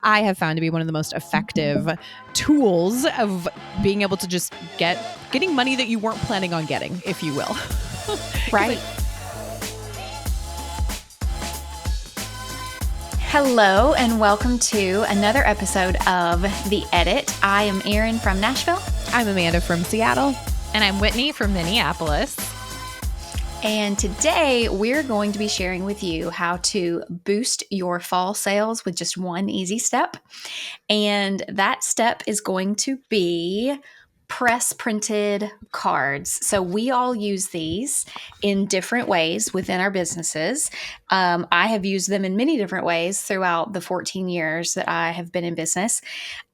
I have found to be one of the most effective tools of being able to just getting money that you weren't planning on getting, if you will. Right. Hello, and welcome to another episode of The Edit. I am Erin from Nashville. I'm Amanda from Seattle. And I'm Whitney from Minneapolis. And today we're going to be sharing with you how to boost your fall sales with just one easy step. And that step is going to be press printed cards. So we all use these in different ways within our businesses. I have used them in many different ways throughout the 14 years that I have been in business.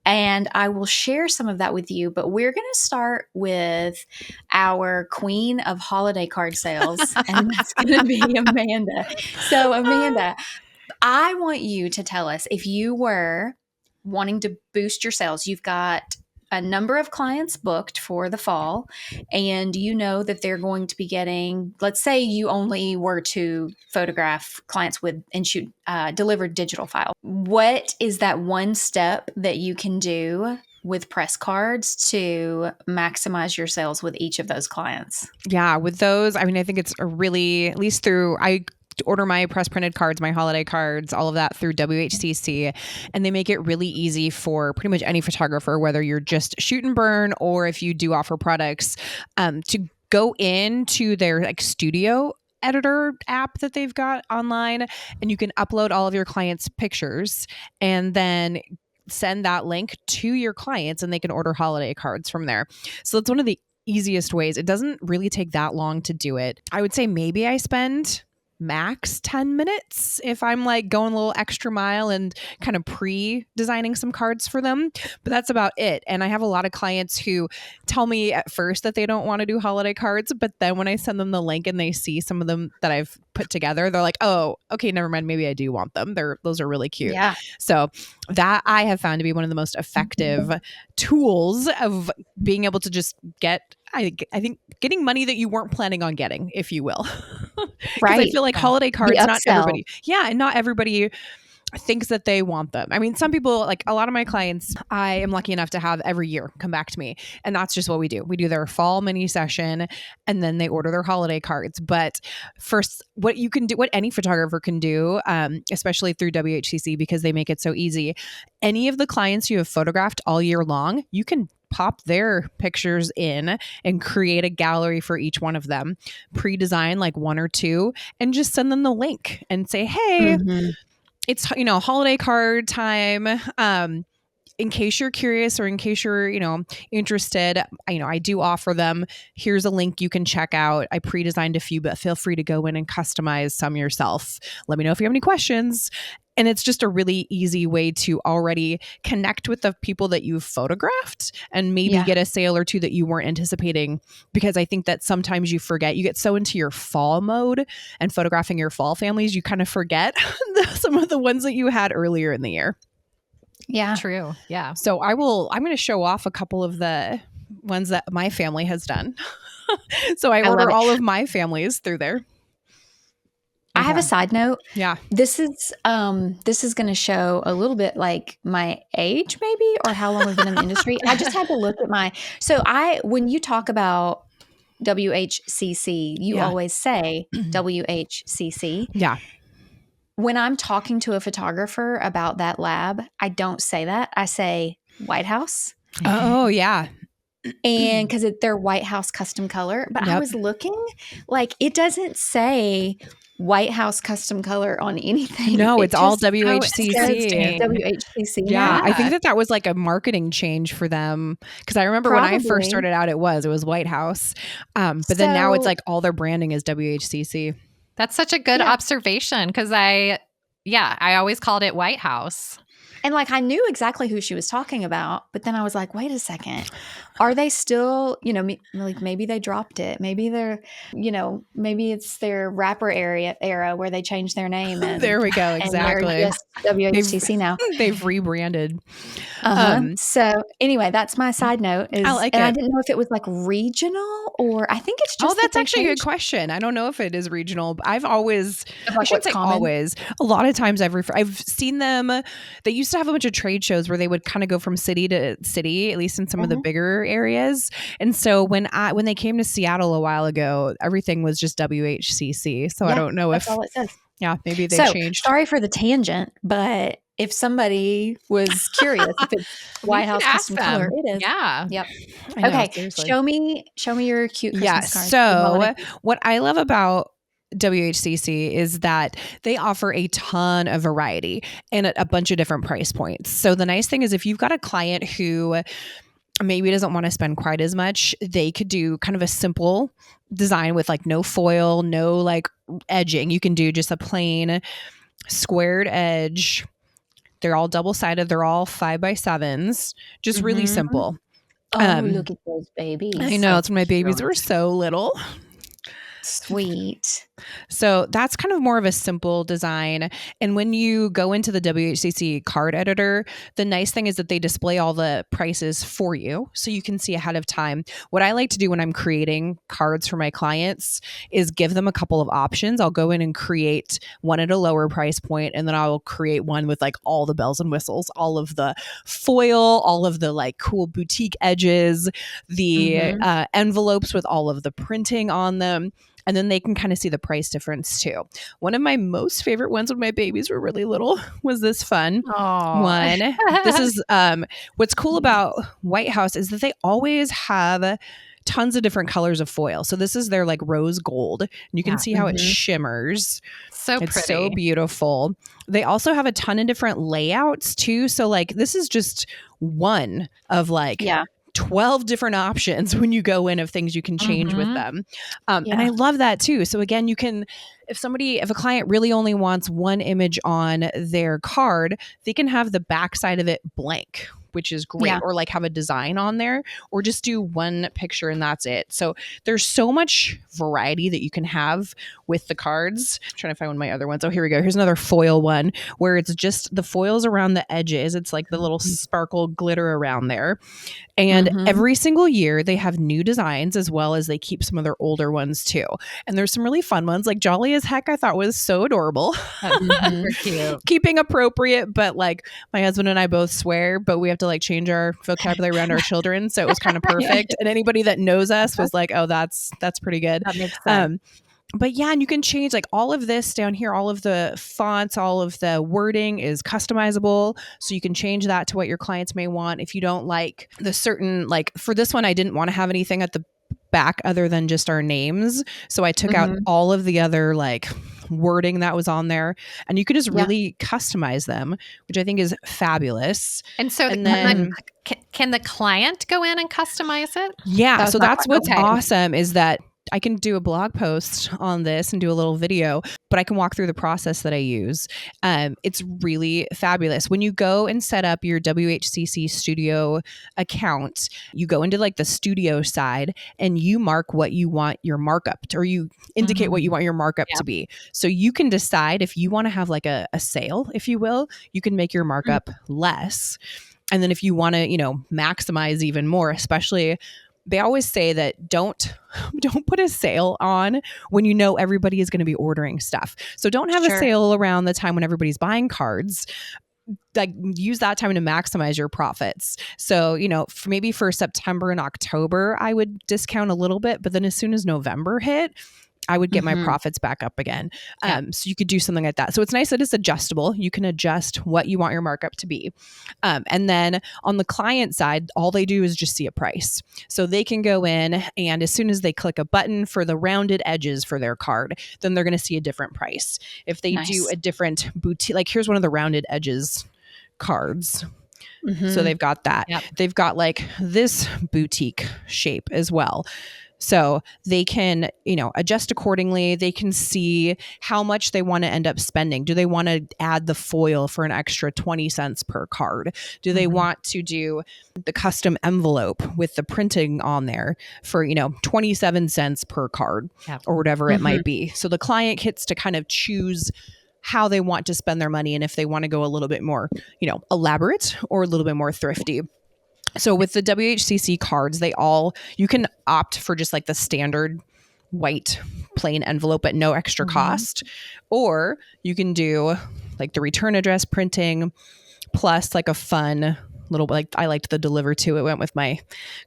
And I will share some of that with you, but we're going to start with our queen of holiday card sales, and that's going to be Amanda. So Amanda, I want you to tell us, if you were wanting to boost your sales, you've got a number of clients booked for the fall, and you know that they're going to be getting, let's say you only were to photograph clients with and shoot delivered digital file. What is that one step that you can do with press cards to maximize your sales with each of those clients? Yeah, with those, I think it's a really, at least I order my press printed cards, my holiday cards, all of that through WHCC. And they make it really easy for pretty much any photographer, whether you're just shoot and burn or if you do offer products, to go into their studio editor app that they've got online, and you can upload all of your clients' pictures and then send that link to your clients and they can order holiday cards from there. So that's one of the easiest ways. It doesn't really take that long to do it. I would say maybe I spend max 10 minutes if I'm going a little extra mile and kind of pre-designing some cards for them, but that's about it. And I have a lot of clients who tell me at first that they don't want to do holiday cards, but then when I send them the link and they see some of them that I've put together, they're like, oh, okay, never mind, maybe I do want them. Those are really cute. Yeah. So that I have found to be one of the most effective tools of being able to just I think getting money that you weren't planning on getting, if you will. Because I feel like holiday cards, not everybody. Yeah. And not everybody thinks that they want them. Some people, a lot of my clients, I am lucky enough to have every year come back to me. And that's just what we do. We do their fall mini session and then they order their holiday cards. But first, what you can do, what any photographer can do, especially through WHCC, because they make it so easy, any of the clients you have photographed all year long, you can pop their pictures in and create a gallery for each one of them, pre-design one or two, and just send them the link and say, hey, it's, holiday card time. In case you're curious or in case you're, interested, I do offer them. Here's a link you can check out. I pre-designed a few, but feel free to go in and customize some yourself. Let me know if you have any questions. And it's just a really easy way to already connect with the people that you've photographed and maybe get a sale or two that you weren't anticipating. Because I think that sometimes you forget, you get so into your fall mode and photographing your fall families, you kind of forget some of the ones that you had earlier in the year. Yeah. True. Yeah. So I'm going to show off a couple of the ones that my family has done. So I order all of my families through there. I have a side note. Yeah. This is going to show a little bit my age maybe, or how long I've been in the industry. I just had to look at when you talk about WHCC, you always say WHCC. Yeah. When I'm talking to a photographer about that lab, I don't say that. I say White House. Oh, yeah. And because they're White House custom color. But I was looking, it doesn't say White House custom color on anything. No, it's all WHCC. WHCC. Yeah, I think that was a marketing change for them. Because I remember when I first started out, it was White House. But then now it's all their branding is WHCC. That's such a good observation because I always called it White House. And I knew exactly who she was talking about, but then I was like, wait a second. Are they still, maybe they dropped it. Maybe they're, maybe it's their rapper era where they changed their name. And, there we go. Exactly. And they're just WHCC now. They've rebranded. So anyway, that's my side note. I like it. I didn't know if it was regional or I think it's just. Oh, that's actually a good question. I don't know if it is regional. But I've always, I should say always, a lot of times I've seen them. They used used to have a bunch of trade shows where they would kind of go from city to city, at least in some of the bigger areas. And so when they came to Seattle a while ago, everything was just WHCC. So I don't know that's all it says. Yeah, maybe they changed. Sorry for the tangent, but if somebody was curious if it's White House custom color, it is. Yeah. Yep. Know, okay. Seriously. Show me your cute Christmas cards. So what I love about WHCC is that they offer a ton of variety and a bunch of different price points. So the nice thing is if you've got a client who maybe doesn't want to spend quite as much, they could do kind of a simple design with like no foil, no like edging. You can do just a plain squared edge. They're all double-sided. They're all 5x7s. Just really simple. Oh, look at those babies. I know. It's when my babies were so little. Sweet. So that's kind of more of a simple design. And when you go into the WHCC card editor, the nice thing is that they display all the prices for you so you can see ahead of time. What I like to do when I'm creating cards for my clients is give them a couple of options. I'll go in and create one at a lower price point, and then I'll create one with like all the bells and whistles, all of the foil, all of the like cool boutique edges, the envelopes with all of the printing on them. And then they can kind of see the price difference too. One of my most favorite ones when my babies were really little was this fun one. This is what's cool about White House is that they always have tons of different colors of foil. So this is their like rose gold. And you can see how it shimmers. So pretty. It's so beautiful. They also have a ton of different layouts too. So like this is just one of like 12 different options when you go in of things you can change with them. And I love that too. So again, you can, if a client really only wants one image on their card, they can have the back side of it blank, which is great. Or like have a design on there, or just do one picture and that's it. So there's so much variety that you can have with the cards. I'm trying to find one of my other ones. Oh, here we go. Here's another foil one where it's just the foils around the edges. It's like the little sparkle glitter around there. And every single year they have new designs, as well as they keep some of their older ones too. And there's some really fun ones, like Jolly as Heck, I thought was so adorable. Cute. Keeping appropriate, but like my husband and I both swear, but we have to like change our vocabulary around our children. So it was kind of perfect. And anybody that knows us was like, oh, that's pretty good. That makes sense. But yeah, and you can change like all of this down here, all of the fonts, all of the wording is customizable. So you can change that to what your clients may want. If you don't like the certain, like for this one, I didn't want to have anything at the back other than just our names. So I took out all of the other like wording that was on there, and you can just really customize them, which I think is fabulous. And so then can the client go in and customize it? Yeah. So that's what's awesome is that I can do a blog post on this and do a little video, but I can walk through the process that I use. It's really fabulous. When you go and set up your WHCC Studio account, you go into like the studio side and you mark what you want your markup to, or you indicate what you want your markup to be. So you can decide if you want to have like a sale, if you will, you can make your markup less. And then if you want to, maximize even more, especially they always say that don't put a sale on when you know everybody is going to be ordering stuff. So don't have a sale around the time when everybody's buying cards. Like use that time to maximize your profits. So, maybe for September and October, I would discount a little bit, but then as soon as November hit, I would get my profits back up again. So you could do something like that. So it's nice that it's adjustable. You can adjust what you want your markup to be. And then on the client side, all they do is just see a price. So they can go in and as soon as they click a button for the rounded edges for their card, then they're going to see a different price. If they do a different boutique, like here's one of the rounded edges cards. So they've got that. They've got like this boutique shape as well. So they can, adjust accordingly. They can see how much they want to end up spending. Do they want to add the foil for an extra 20 cents per card? Do they want to do the custom envelope with the printing on there for, 27 cents per card or whatever it might be? So the client gets to kind of choose how they want to spend their money and if they want to go a little bit more, elaborate or a little bit more thrifty. So with the WHCC cards, you can opt for just like the standard white plain envelope at no extra cost, or you can do like the return address printing, plus like a fun little, like I liked the deliver to, it went with my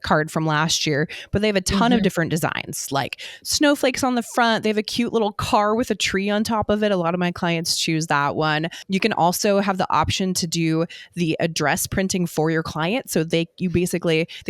card from last year, but they have a ton of different designs, like snowflakes on the front. They have a cute little car with a tree on top of it. A lot of my clients choose that one. You can also have the option to do the address printing for your client. So they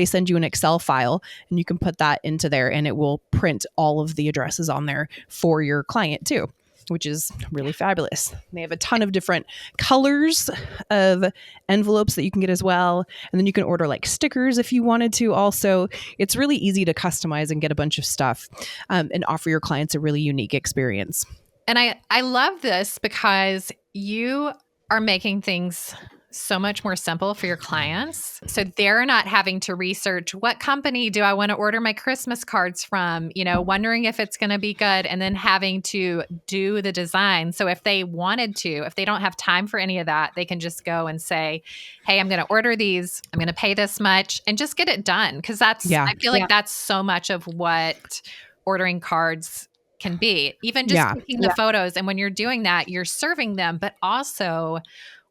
send you an Excel file and you can put that into there and it will print all of the addresses on there for your client too, which is really fabulous. They have a ton of different colors of envelopes that you can get as well. And then you can order like stickers if you wanted to also. It's really easy to customize and get a bunch of stuff and offer your clients a really unique experience. And I love this because you are making things so much more simple for your clients. So they're not having to research, what company do I want to order my Christmas cards from, wondering if it's going to be good, and then having to do the design. So if they wanted to, if they don't have time for any of that, they can just go and say, hey, I'm going to order these, I'm going to pay this much, and just get it done. Because I feel like that's so much of what ordering cards can be. Even just taking the photos. And when you're doing that, you're serving them, but also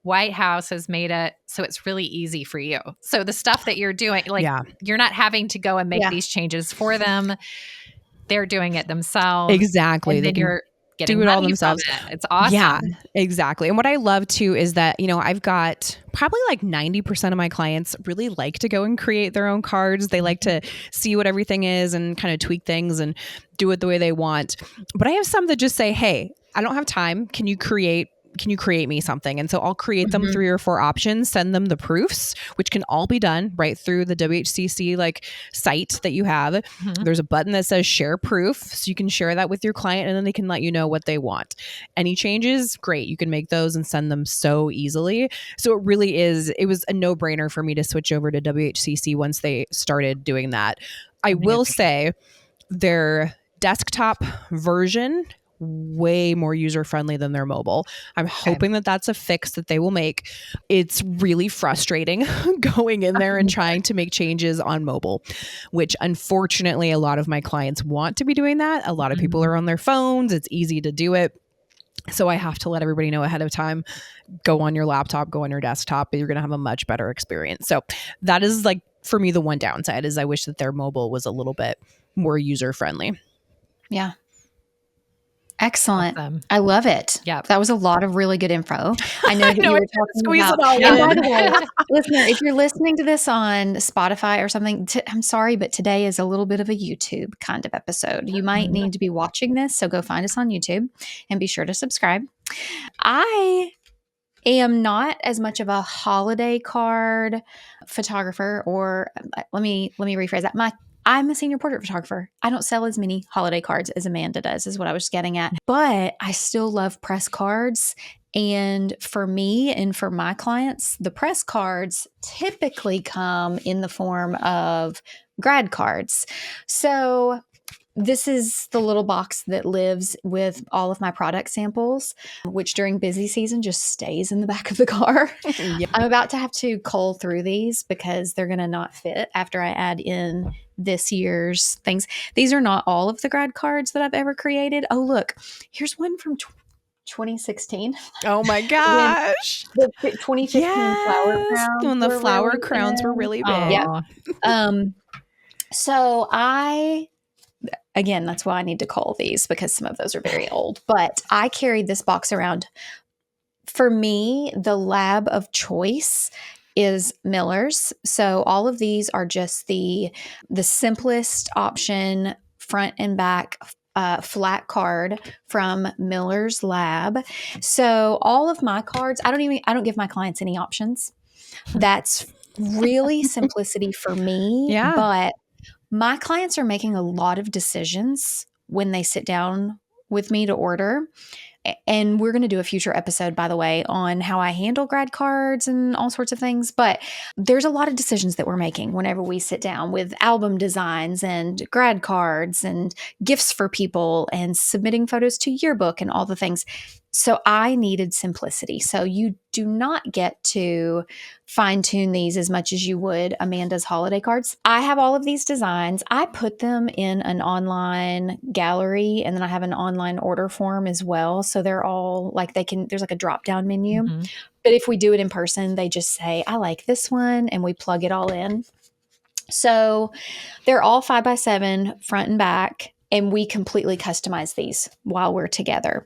White House has made it so it's really easy for you. So the stuff that you're doing, you're not having to go and make these changes for them. They're doing it themselves. Exactly. And then you're getting do it all money themselves. from it. It's awesome. Yeah, exactly. And what I love too is that, I've got probably like 90% of my clients really like to go and create their own cards. They like to see what everything is and kind of tweak things and do it the way they want. But I have some that just say, hey, I don't have time. Can you create me something? And so I'll create them 3 or 4 options, send them the proofs, which can all be done right through the WHCC site that you have. There's a button that says share proof. So you can share that with your client and then they can let you know what they want. Any changes, great. You can make those and send them so easily. So it was a no-brainer for me to switch over to WHCC once they started doing that. I will say their desktop version way more user-friendly than their mobile. I'm hoping that that's a fix that they will make. It's really frustrating going in there and trying to make changes on mobile, which unfortunately a lot of my clients want to be doing that. A lot of people are on their phones. It's easy to do it. So I have to let everybody know ahead of time, go on your laptop, go on your desktop, but you're going to have a much better experience. So that is for me, the one downside is I wish that their mobile was a little bit more user-friendly. Yeah. Excellent. Awesome. I love it. Yeah. That was a lot of really good info. I know that you were talking squeeze about, it all and by in. the way, listener, if you're listening to this on Spotify or something, I'm sorry, but today is a little bit of a YouTube kind of episode. You might need to be watching this, so go find us on YouTube and be sure to subscribe. I am not as much of a holiday card photographer, or let me rephrase that. I'm a senior portrait photographer. I don't sell as many holiday cards as Amanda does, is what I was getting at. But I still love press cards. And for me and for my clients, the press cards typically come in the form of grad cards. So this is the little box that lives with all of my product samples, which during busy season just stays in the back of the car. Yep. I'm about to have to cull through these because they're going to not fit after I add in this year's things. These are not all of the grad cards that I've ever created. Oh, look, here's one from 2016. Oh my gosh. The 2015 flower crowns. When the flower really crowns were really big. Yeah. So again, that's why I need to cull these because some of those are very old. But I carried this box around. For me, the lab of choice is Miller's. So all of these are just the simplest option, front and back flat card from Miller's Lab. So all of my cards, I don't give my clients any options. That's really simplicity for me. Yeah. But my clients are making a lot of decisions when they sit down with me to order. And we're going to do a future episode, by the way, on how I handle grad cards and all sorts of things. But there's a lot of decisions that we're making whenever we sit down with album designs and grad cards and gifts for people and submitting photos to yearbook and all the things. So I needed simplicity. So you do not get to fine tune these as much as you would Amanda's holiday cards. I have all of these designs. I put them in an online gallery and then I have an online order form as well. So they're all there's a drop down menu. But if we do it in person, they just say, I like this one, and we plug it all in. So they're all 5x7 front and back, and we completely customize these while we're together.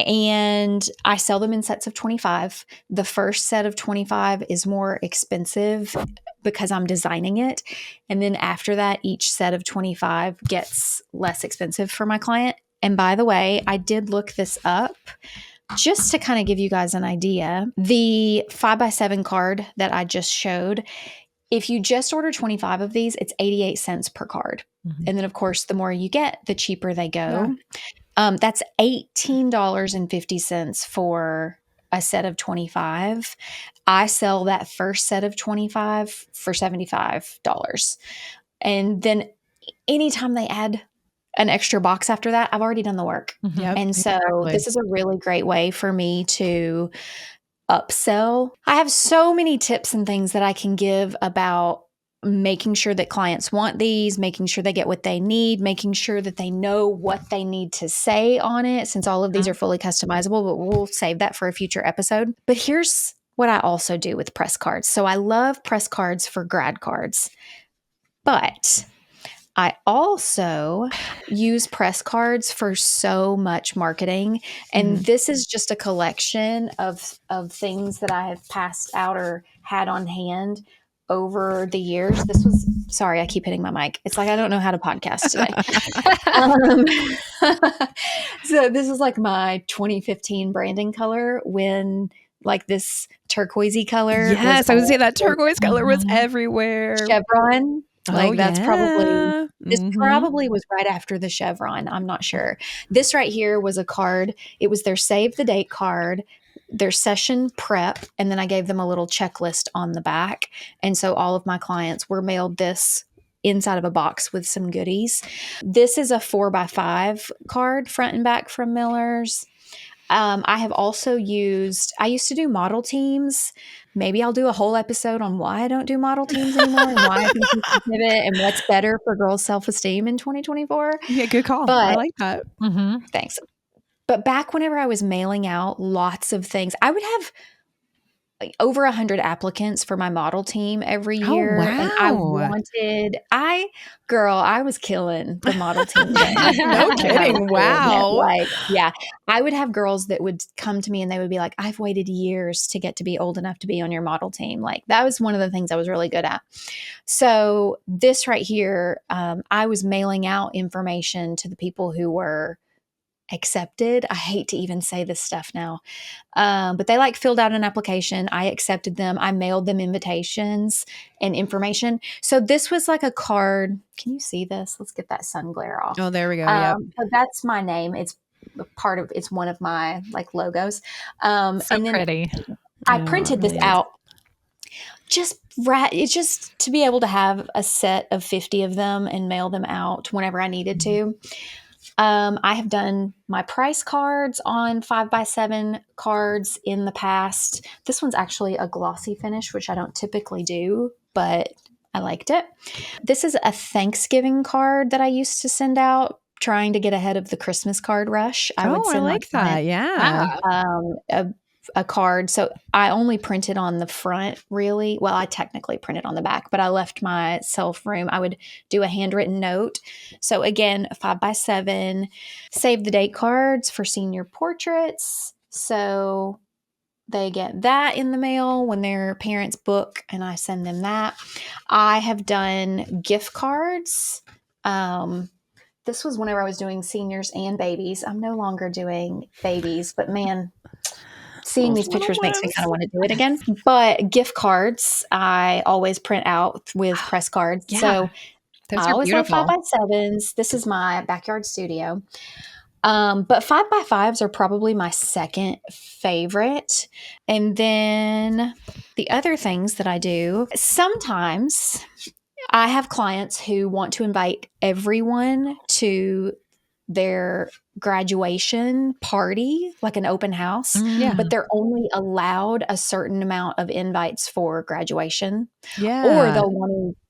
And I sell them in sets of 25. The first set of 25 is more expensive because I'm designing it. And then after that, each set of 25 gets less expensive for my client. And by the way, I did look this up just to kind of give you guys an idea. The 5x7 card that I just showed, if you just order 25 of these, it's 88 cents per card. Mhm. And then, of course, the more you get, the cheaper they go. That's $18.50 for a set of 25. I sell that first set of 25 for $75. And then anytime they add an extra box after that, I've already done the work. Yep, And so exactly. this is a really great way for me to upsell. I have so many tips and things that I can give about making sure that clients want these, making sure they get what they need, making sure that they know what they need to say on it, since all of these are fully customizable, but we'll save that for a future episode. But here's what I also do with press cards. So I love press cards for grad cards, but I also use press cards for so much marketing. And this is just a collection of things that I have passed out or had on hand over the years. This was, sorry, I keep hitting my mic. It's like I don't know how to podcast today. So this is like my 2015 branding color when like this turquoisey color. Yes, I would say that turquoise color was everywhere. Chevron. Like that's probably, this Mhm. probably was right after the chevron. I'm not sure. This right here was a card. It was their save the date card, their session prep, and then I gave them a little checklist on the back. And so all of my clients were mailed this inside of a box with some goodies. This is a 4x5 card, front and back, from Miller's. I have also I used to do model teams. Maybe I'll do a whole episode on why I don't do model teams anymore and why I think we should pivot and what's better for girls' self-esteem in 2024. Yeah, good call. But I like that. thanks. But back whenever I was mailing out lots of things, I would have like over 100 applicants for my model team every year. wow. And I was killing the model team. No kidding. Wow. Like, yeah, I would have girls that would come to me and they would be like, I've waited years to get to be old enough to be on your model team. Like that was one of the things I was really good at. So this right here, I was mailing out information to the people who were accepted. I hate to even say this stuff now. But they like filled out an application. I accepted them. I mailed them invitations and information. So this was like a card. Can you see this? Let's get that sun glare off. Oh, there we go. Yep. So that's my name. It's one of my like logos. So and then pretty. I printed this out. It's just to be able to have a set of 50 of them and mail them out whenever I needed to. I have done my price cards on 5x7 cards in the past. This one's actually a glossy finish, which I don't typically do, but I liked it. This is a Thanksgiving card that I used to send out, trying to get ahead of the Christmas card rush. I would send like that. Yeah. a card. So I only printed on the front, really. Well, I technically printed on the back, but I left myself room. I would do a handwritten note. So again, 5x7, save the date cards for senior portraits. So they get that in the mail when their parents book, and I send them that. I have done gift cards. This was whenever I was doing seniors and babies. I'm no longer doing babies, but man, seeing these pictures makes me kind of want to do it again. But gift cards, I always print out with press cards. Yeah, so those I are always beautiful. love 5x7s. This is my backyard studio. But 5x5s are probably my second favorite. And then the other things that I do, sometimes I have clients who want to invite everyone to their graduation party, like an open house, but they're only allowed a certain amount of invites for graduation. Yeah. Or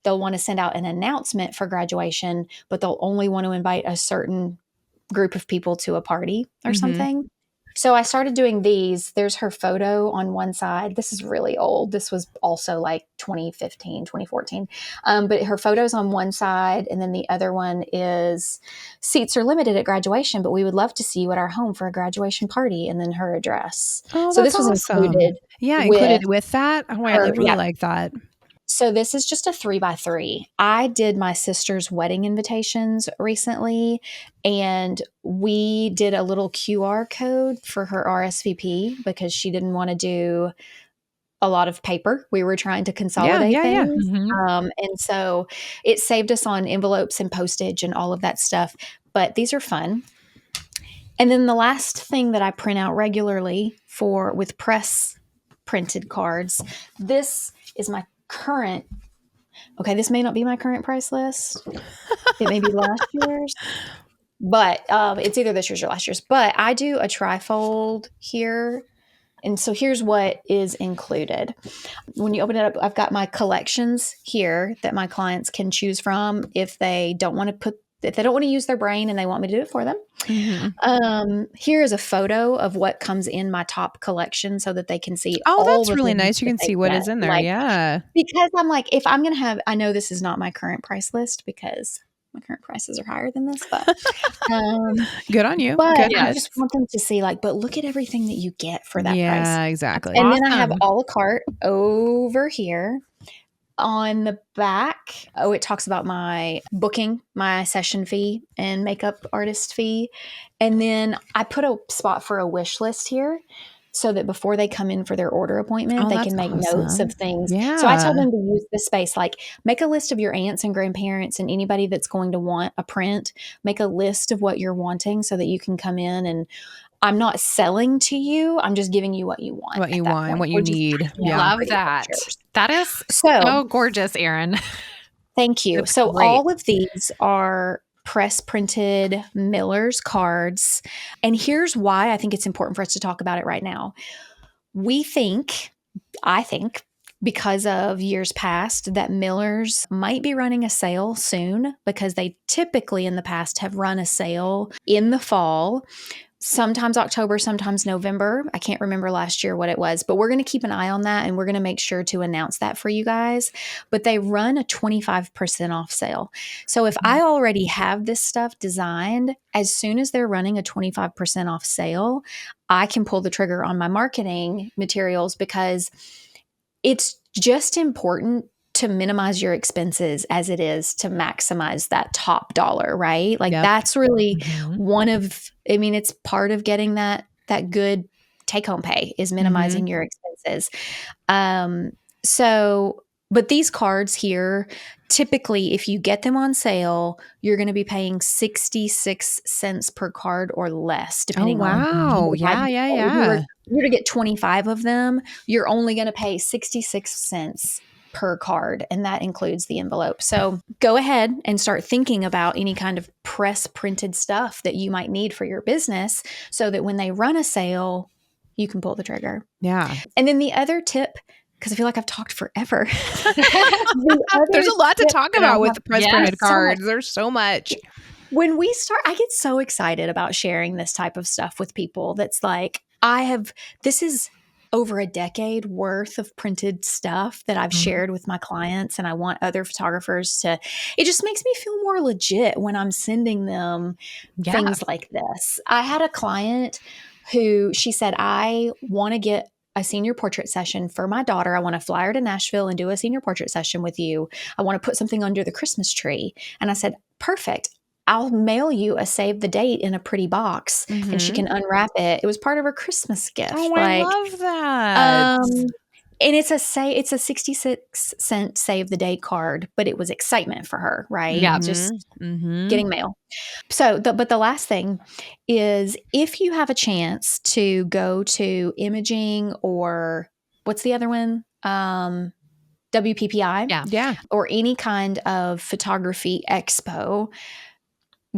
they'll want to send out an announcement for graduation, but they'll only want to invite a certain group of people to a party or something. So I started doing these. There's her photo on one side. This is really old. This was also like 2015, 2014. But her photo's on one side. And then the other one is seats are limited at graduation, but we would love to see you at our home for a graduation party. And then her address. Oh, So that's this was awesome. included. Yeah, included with that. Oh, I really yeah. like that. So this is just a 3x3. I did my sister's wedding invitations recently, and we did a little QR code for her RSVP because she didn't want to do a lot of paper. We were trying to consolidate things. And so it saved us on envelopes and postage and all of that stuff. But these are fun. And then the last thing that I print out regularly with press printed cards, this is my current. Okay, this may not be my current price list. It may be last year's, but it's either this year's or last year's. But I do a trifold here. And so here's what is included. When you open it up, I've got my collections here that my clients can choose from if they don't want to use their brain and they want me to do it for them. Here is a photo of what comes in my top collection so that they can see. Oh, that's really nice. You can see what is in there. Yeah. Because I'm like, if I'm going to have, I know this is not my current price list because my current prices are higher than this, but good on you. But Good, I just want them to see but look at everything that you get for that price. Yeah, exactly. And then I have a la carte over here. On the back, it talks about my booking, my session fee and makeup artist fee. And then I put a spot for a wish list here so that before they come in for their order appointment, they can make notes of things. Yeah. So I tell them to use this space, make a list of your aunts and grandparents and anybody that's going to want a print. Make a list of what you're wanting so that you can come in, and I'm not selling to you. I'm just giving you what you want. What you want, what you need. Love that. Pictures. That is so gorgeous, Erin. Thank you. So all of these are press printed Miller's cards. And here's why I think it's important for us to talk about it right now. I think, because of years past, that Miller's might be running a sale soon because they typically in the past have run a sale in the fall. Sometimes October, sometimes November. I can't remember last year what it was, but we're going to keep an eye on that and we're going to make sure to announce that for you guys. But they run a 25% off sale. So if I already have this stuff designed, as soon as they're running a 25% off sale, I can pull the trigger on my marketing materials because it's just important to minimize your expenses as it is to maximize that top dollar, right? That's really it's part of getting that good take home pay is minimizing your expenses. But these cards here, typically, if you get them on sale, you're going to be paying 66 cents per card or less, depending on. Oh, wow. Yeah. If you were to get 25 of them, you're only going to pay 66 cents per card, and that includes the envelope. So go ahead and start thinking about any kind of press printed stuff that you might need for your business so that when they run a sale, you can pull the trigger. Yeah. And then the other tip, because I feel like I've talked forever. There's a lot to talk about with the press printed cards. There's so much. When we start, I get so excited about sharing this type of stuff with people. That's this is over a decade worth of printed stuff that I've shared with my clients, and I want other photographers it just makes me feel more legit when I'm sending them things like this. I had a client who, she said, I want to get a senior portrait session for my daughter. I want to fly her to Nashville and do a senior portrait session with you. I want to put something under the Christmas tree. And I said, perfect. I'll mail you a save the date in a pretty box and she can unwrap it. It was part of her Christmas gift. Oh, I love that. And it's a 66-cent save the date card, but it was excitement for her, right? Yeah. Just getting mail. So, but the last thing is, if you have a chance to go to imaging, or what's the other one? WPPI. Yeah. Or any kind of photography expo,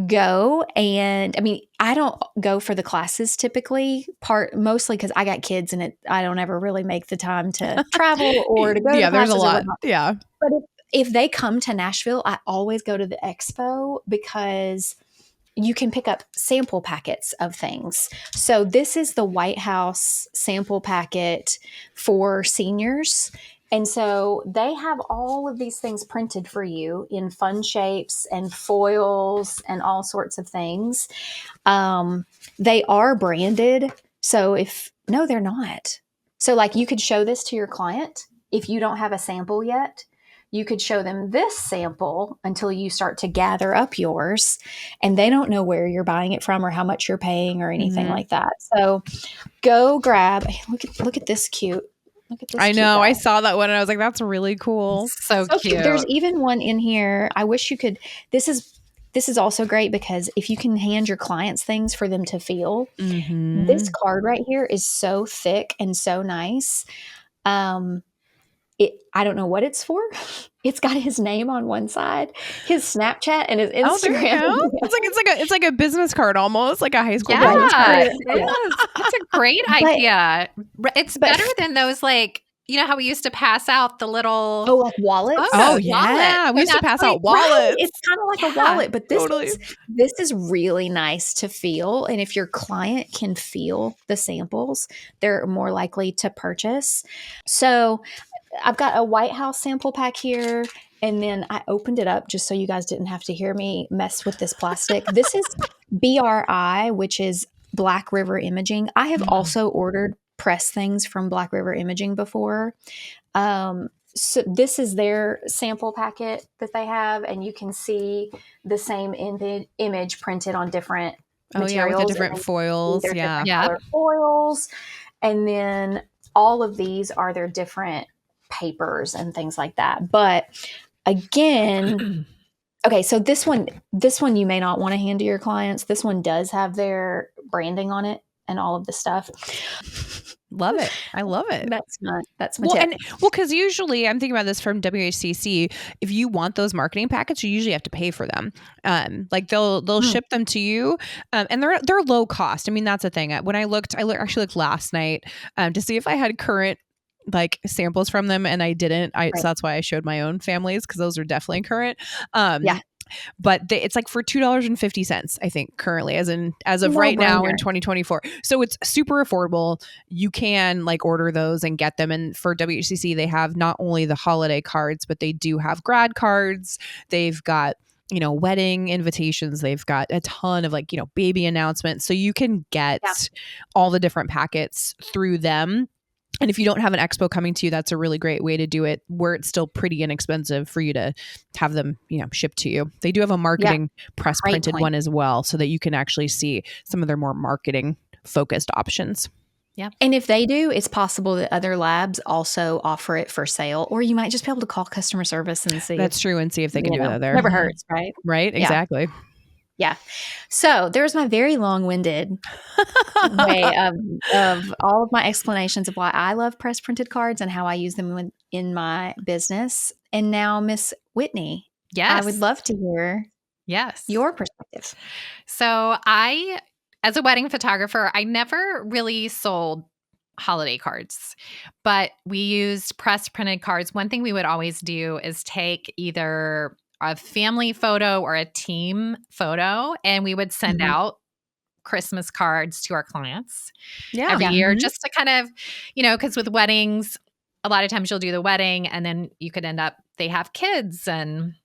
go. And I don't go for the classes typically, mostly because I got kids and I don't ever really make the time to travel or to go to classes. There's a lot. Yeah. But if they come to Nashville, I always go to the expo because you can pick up sample packets of things. So this is the White House sample packet for seniors. And so they have all of these things printed for you in fun shapes and foils and all sorts of things. They are branded. So no, they're not. So like you could show this to your client if you don't have a sample yet. You could show them this sample until you start to gather up yours, and they don't know where you're buying it from or how much you're paying or anything like that. So go grab, look at this cute. Look at this. I know. Guy. I saw that one and I was like, that's really cool. So cute. There's even one in here. I wish you could. This is also great because if you can hand your clients things for them to feel, this card right here is so thick and so nice. I don't know what it's for. It's got his name on one side, his Snapchat, and his Instagram. Oh, it's like a business card almost, like a high school business Yeah, card. it is. It's a great idea. It's better than those, like, you know how we used to pass out the little like wallets. Oh yeah, we used to pass out wallets. Right. It's kind of like a wallet, but this is really nice to feel. And if your client can feel the samples, they're more likely to purchase. So I've got a White House sample pack here. And then I opened it up just so you guys didn't have to hear me mess with this plastic. This is BRI, which is Black River Imaging. I have also ordered press things from Black River Imaging before. So this is their sample packet that they have, and you can see the same image printed on different materials. With the different foils. Different color foils. And then all of these are their different papers and things like that. But again, okay, so this one you may not want to hand to your clients. This one does have their branding on it and all of the stuff. Love it. I love it. That's my tip. Because usually I'm thinking about this from WHCC. If you want those marketing packets, you usually have to pay for them. Like they'll ship them to you, and they're low cost. I mean, that's the thing. When I actually looked last night to see if I had current like samples from them, and I didn't. So that's why I showed my own families, because those are definitely current. But it's like for $2.50, I think, currently, as of right now in 2024. So it's super affordable. You can like order those and get them. And for WHCC, they have not only the holiday cards, but they do have grad cards. They've got, wedding invitations. They've got a ton of like, baby announcements. So you can get all the different packets through them. And if you don't have an expo coming to you, that's a really great way to do it, where it's still pretty inexpensive for you to have them, shipped to you. They do have a marketing press printed one as well, so that you can actually see some of their more marketing focused options. Yeah. And if they do, it's possible that other labs also offer it for sale, or you might just be able to call customer service and see. That's true. And see if they can do that there. Never hurts, right? Right. Exactly. Yeah. So there's my very long-winded way of all of my explanations of why I love press printed cards and how I use them in my business. And now, Miss Whitney, I would love to hear your perspective. So as a wedding photographer, I never really sold holiday cards, but we used press printed cards. One thing we would always do is take either a family photo or a team photo, and we would send out Christmas cards to our clients every year, just to kind of, because with weddings, a lot of times you'll do the wedding and then you could end up, they have kids, and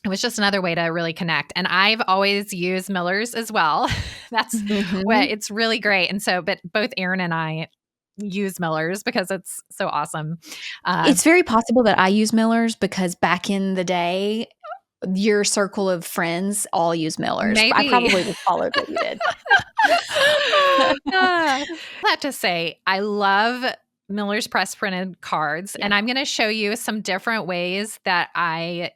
it was just another way to really connect. And I've always used Miller's as well. That's what it's really great. And so, but both Erin and I use Miller's because it's so awesome. It's very possible that I use Miller's because back in the day, your circle of friends all use Miller's. Maybe. I probably just followed what you did. I have to say, I love Miller's press printed cards, and I'm going to show you some different ways that I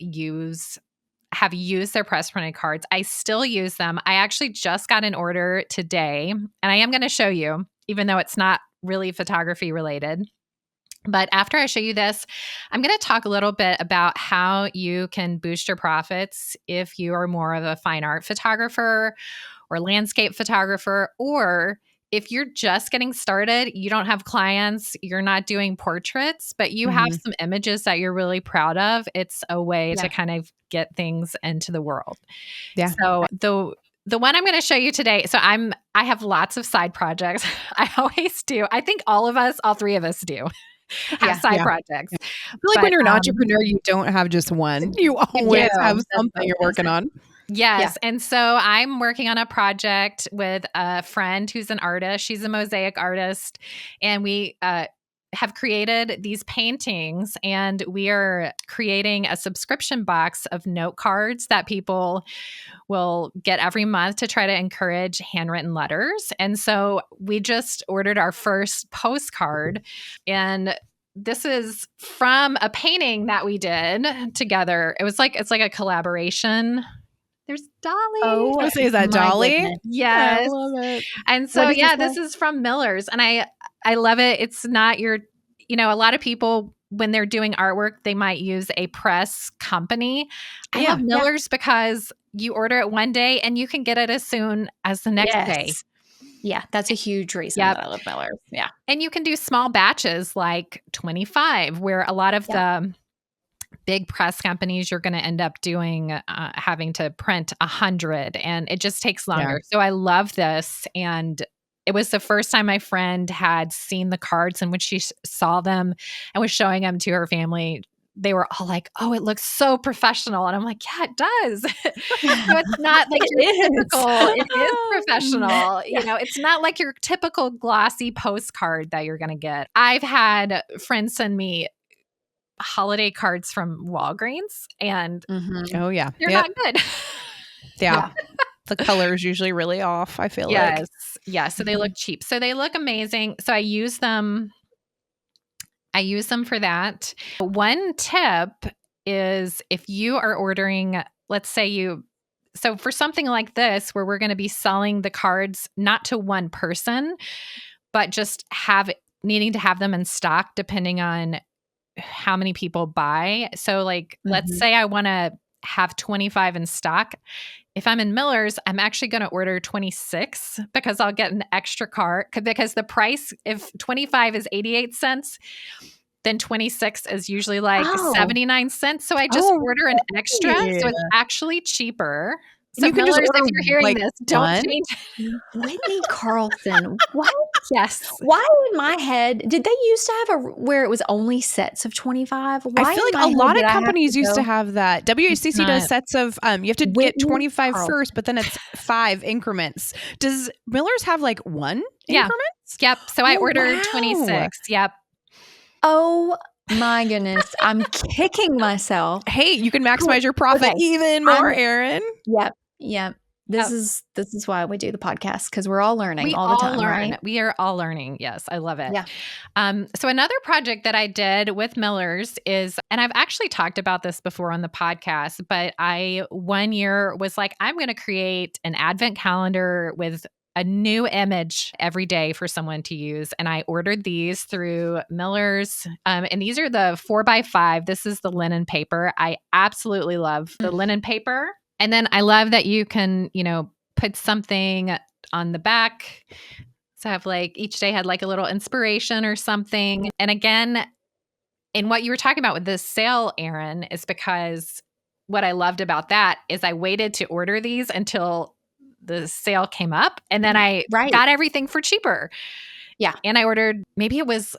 have used their press printed cards. I still use them. I actually just got an order today, and I am going to show you, even though it's not really photography related. But after I show you this, I'm going to talk a little bit about how you can boost your profits if you are more of a fine art photographer or landscape photographer, or if you're just getting started, you don't have clients, you're not doing portraits, but you have some images that you're really proud of. It's a way to kind of get things into the world. Yeah. So the one I'm going to show you today. So I have lots of side projects. I always do. I think all three of us do have side projects. I feel like when you're an entrepreneur, you don't have just one. You always have something you're working on. Yes. Yeah. And so I'm working on a project with a friend who's an artist. She's a mosaic artist. And we have created these paintings, and we are creating a subscription box of note cards that people will get every month to try to encourage handwritten letters. And so we just ordered our first postcard, and this is from a painting that we did together. It's like a collaboration. There's Dolly. Oh, I was say, is that Dolly? Goodness. Yes. I love it. And so, this is from Miller's, and I love it. It's not a lot of people, when they're doing artwork, they might use a press company. I love Miller's because you order it one day and you can get it as soon as the next day. Yeah, that's a huge reason that I love Miller's. Yeah. And you can do small batches like 25, where a lot of the big press companies, you're going to end up doing having to print 100, and it just takes longer. Yeah. So I love this. And it was the first time my friend had seen the cards, and when she saw them and was showing them to her family, they were all like, "Oh, it looks so professional." And I'm like, "Yeah, it does." So it's not like your typical, it is professional. It's not like your typical glossy postcard that you're going to get. I've had friends send me holiday cards from Walgreens, and they're not good. Yeah. The color is usually really off, I feel like. Yes. So they look cheap. So they look amazing. So I use them for that. One tip is, if you are ordering, let's say so for something like this, where we're going to be selling the cards not to one person, but just needing to have them in stock depending on how many people buy. So let's say I want to have 25 in stock. If I'm in Miller's, I'm actually going to order 26 because I'll get an extra card, because the price, if 25 is 88 cents, then 26 is usually 79 cents. So I just order an extra. So it's actually cheaper. So you can Miller's, just order, if you're hearing this, don't change. Whitney Carlson. What? Yes. Why in my head did they used to have where it was only sets of 25? Why I feel like a lot of companies used to have that. WHCC does sets of you have to get 25 first, but then it's 5 increments. Does Miller's have one increments? Yep. So I ordered 26. Yep. Oh my goodness. I'm kicking myself. Hey, you can maximize your profit even more, Erin. Yep. This is why we do the podcast, because we're all learning all the time, right? We are all learning. Yes, I love it. Yeah. So another project that I did with Miller's is, and I've actually talked about this before on the podcast, but I one year was like, I'm going to create an advent calendar with a new image every day for someone to use. And I ordered these through Miller's. And these are the 4x5. This is the linen paper. I absolutely love the linen paper. And then I love that you can, put something on the back. So I have each day had a little inspiration or something. And again, in what you were talking about with this sale, Erin, is because what I loved about that is I waited to order these until the sale came up, and then I got everything for cheaper. Yeah. And I ordered, maybe it's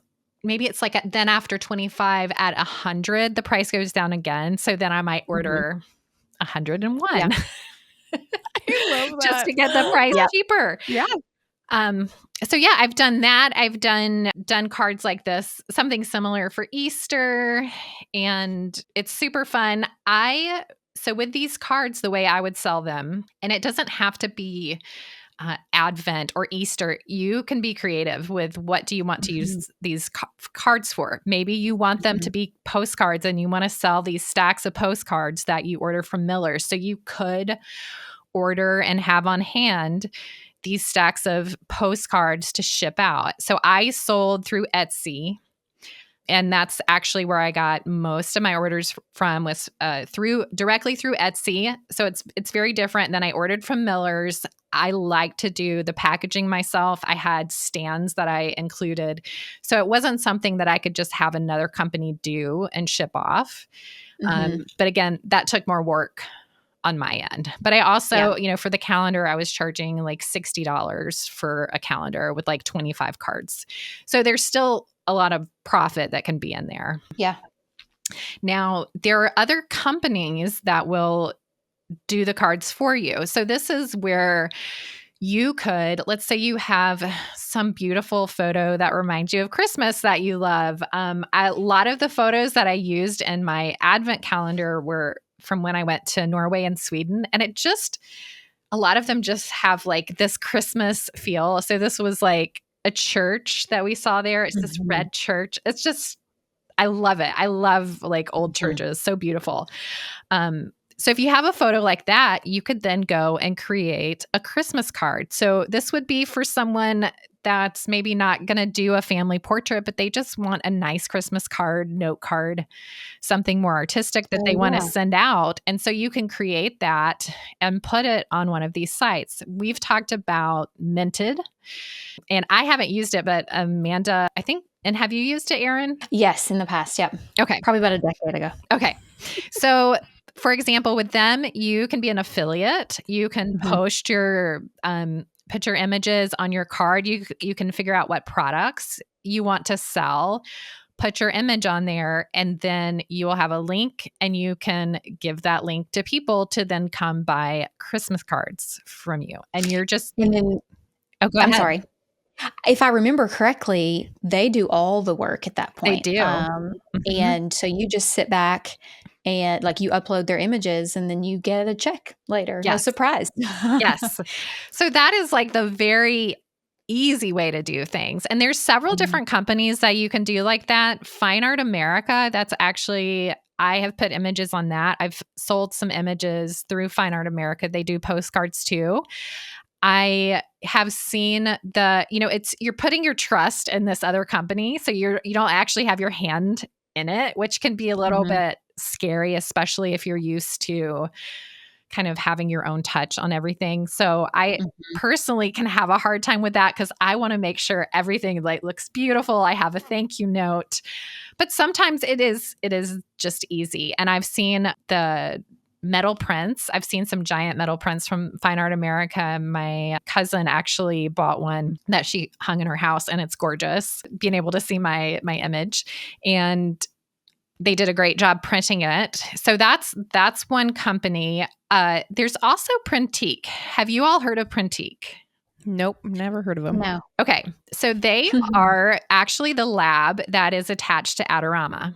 then after 25 at 100, the price goes down again. So then I might order 101. Yeah. I love that. Just to get the price cheaper. Yeah. So I've done that. I've done cards like this, something similar for Easter, and it's super fun. So with these cards, the way I would sell them, and it doesn't have to be Advent or Easter, you can be creative with what do you want to use these cards for. Maybe you want them to be postcards, and you want to sell these stacks of postcards that you order from Miller's. So you could order and have on hand these stacks of postcards to ship out. So I sold through Etsy. And that's actually where I got most of my orders from, was directly through Etsy. So it's very different than I ordered from Miller's. I like to do the packaging myself. I had stands that I included. So it wasn't something that I could just have another company do and ship off. But again, that took more work on my end. But I also, for the calendar, I was charging like $60 for a calendar with like 25 cards. So there's still a lot of profit that can be in there. Yeah. Now, there are other companies that will do the cards for you. So this is where you could, let's say you have some beautiful photo that reminds you of Christmas that you love. A lot of the photos that I used in my Advent calendar were from when I went to Norway and Sweden. And a lot of them just have like this Christmas feel. So this was like a church that we saw there. It's this red church. It's just, I love it. I love like old churches. So beautiful. So if you have a photo like that, you could then go and create a Christmas card. So this would be for someone that's maybe not going to do a family portrait, but they just want a nice Christmas card, note card, something more artistic that they want to send out. And so you can create that and put it on one of these sites. We've talked about Minted, and I haven't used it, but Amanda, I think, and have you used it, Erin? Yes, in the past. Yep. Okay. Probably about a decade ago. Okay. So for example, with them, you can be an affiliate. You can post your put your images on your card. You can figure out what products you want to sell, put your image on there, and then you will have a link, and you can give that link to people to then come buy Christmas cards from you. And you're just And then I'm sorry. If I remember correctly, they do all the work at that point. They do. And so you just sit back and like you upload their images and then you get a check later. Yes. A surprise. Yes. So that is like the very easy way to do things. And there's several different companies that you can do like that. Fine Art America, that's actually, I have put images on that. I've sold some images through Fine Art America. They do postcards too. I have seen you're putting your trust in this other company. So you don't actually have your hand in it, which can be a little bit scary, especially if you're used to kind of having your own touch on everything. So I personally can have a hard time with that because I want to make sure everything like looks beautiful. I have a thank you note, but sometimes it is just easy. And I've seen the metal prints. I've seen some giant metal prints from Fine Art America. My cousin actually bought one that she hung in her house, and it's gorgeous. Being able to see my image, and they did a great job printing it. So that's one company. There's also Printique. Have you all heard of Printique? Nope, never heard of them. No. Okay, so they are actually the lab that is attached to Adorama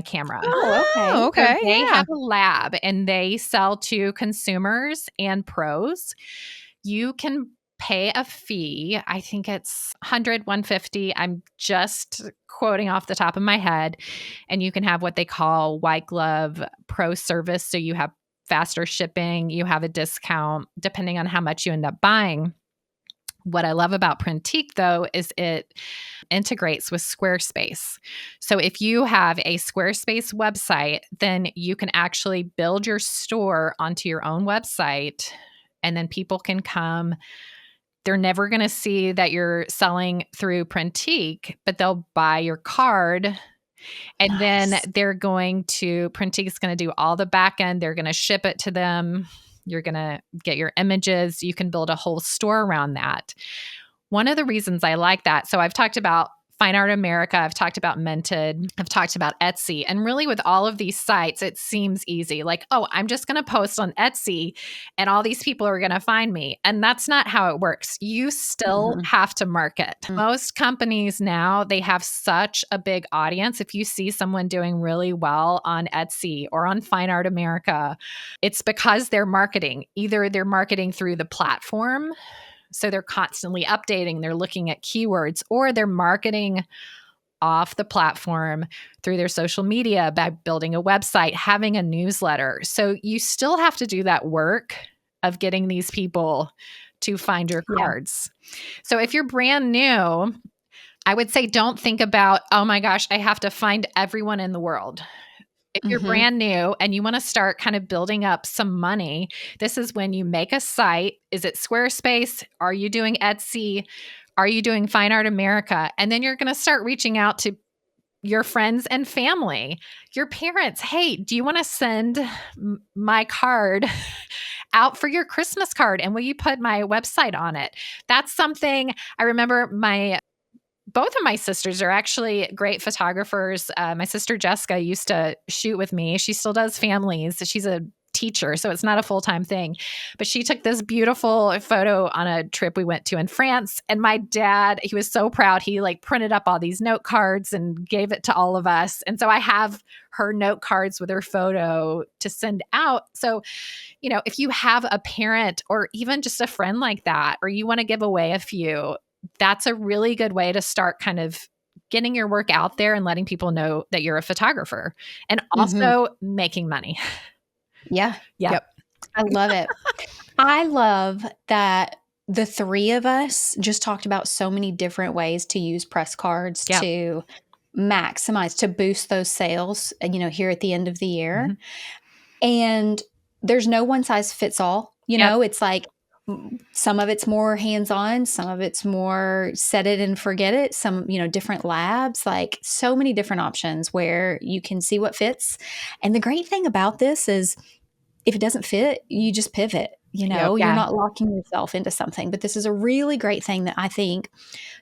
camera. Oh, okay. So they have a lab, and they sell to consumers and pros. You can pay a fee. I think it's $100, $150. I'm just quoting off the top of my head. And you can have what they call white glove pro service. So you have faster shipping, you have a discount depending on how much you end up buying. What I love about Printique, though, is it integrates with Squarespace. So if you have a Squarespace website, then you can actually build your store onto your own website, and then people can come. They're never going to see that you're selling through Printique, but they'll buy your card. And then Printique's going to do all the back end. They're going to ship it to them. You're going to get your images. You can build a whole store around that. One of the reasons I like that, so I've talked about Fine Art America, I've talked about Minted, I've talked about Etsy. And really with all of these sites, it seems easy. Like, oh, I'm just going to post on Etsy and all these people are going to find me. And that's not how it works. You still have to market. Most companies now, they have such a big audience. If you see someone doing really well on Etsy or on Fine Art America, it's because they're marketing. Either they're marketing through the platform, so they're constantly updating, they're looking at keywords, or they're marketing off the platform through their social media by building a website, having a newsletter. So you still have to do that work of getting these people to find your cards. So if you're brand new, I would say don't think about, oh my gosh, I have to find everyone in the world. If you're brand new and you want to start kind of building up some money, this is when you make a site. Is it Squarespace? Are you doing Etsy? Are you doing Fine Art America? And then you're going to start reaching out to, your friends and family, your parents. Hey, do you want to send my card out for your Christmas card? And will you put my website on it? That's something I remember both of my sisters are actually great photographers. My sister Jessica used to shoot with me. She still does families. She's a teacher, so it's not a full-time thing. But she took this beautiful photo on a trip we went to in France. And my dad, he was so proud. He like printed up all these note cards and gave it to all of us. And so I have her note cards with her photo to send out. So, if you have a parent or even just a friend like that, or you want to give away a few, that's a really good way to start kind of getting your work out there and letting people know that you're a photographer and also making money. Yeah. Yep. I love it. I love that the three of us just talked about so many different ways to use press cards to maximize, to boost those sales, here at the end of the year. And there's no one size fits all. It's like some of it's more hands-on, some of it's more set it and forget it, some, different labs, like so many different options where you can see what fits. And the great thing about this is if it doesn't fit, you just pivot. You're not locking yourself into something. But this is a really great thing that I think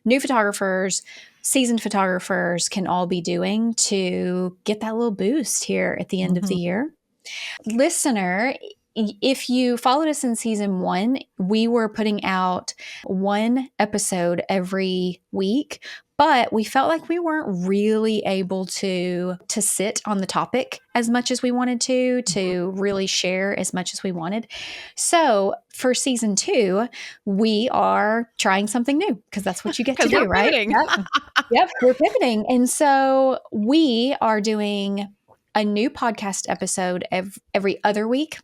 new photographers, seasoned photographers can all be doing to get that little boost here at the end of the year. Listener, if you followed us in season 1, we were putting out one episode every week, but we felt like we weren't really able to sit on the topic as much as we wanted to really share as much as we wanted. So for season 2, we are trying something new because that's what you get to do, right? Yep, we're pivoting. And so we are doing a new podcast episode every other week.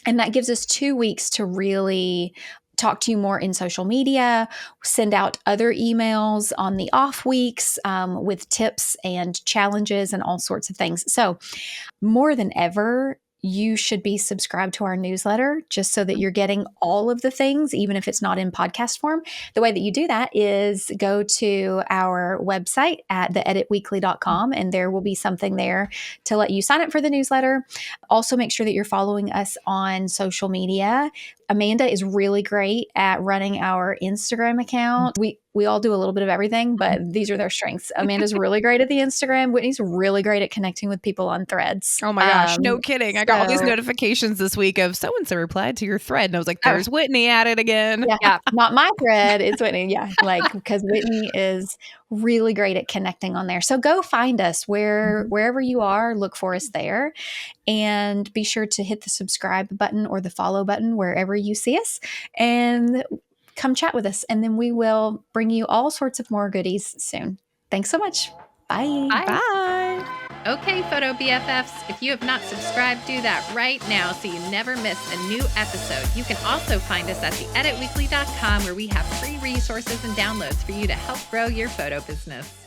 And that gives us 2 weeks to really talk to you more in social media, send out other emails on the off weeks with tips and challenges and all sorts of things. So more than ever, you should be subscribed to our newsletter just so that you're getting all of the things, even if it's not in podcast form. The way that you do that is go to our website at theeditweekly.com, and there will be something there to let you sign up for the newsletter. Also, make sure that you're following us on social media. Amanda is really great at running our Instagram account. We all do a little bit of everything, but these are their strengths. Amanda's really great at the Instagram. Whitney's really great at connecting with people on threads. Oh my gosh, no kidding. I got all these notifications this week of so-and-so replied to your thread. And I was like, there's Whitney at it again. Yeah. Not my thread. It's Whitney. Yeah. Because Whitney is really great at connecting on there. So go find us wherever you are, look for us there. And be sure to hit the subscribe button or the follow button wherever you see us. And come chat with us, and then we will bring you all sorts of more goodies soon. Thanks so much. Bye. Bye. Okay, Photo BFFs, if you have not subscribed, do that right now so you never miss a new episode. You can also find us at theeditweekly.com where we have free resources and downloads for you to help grow your photo business.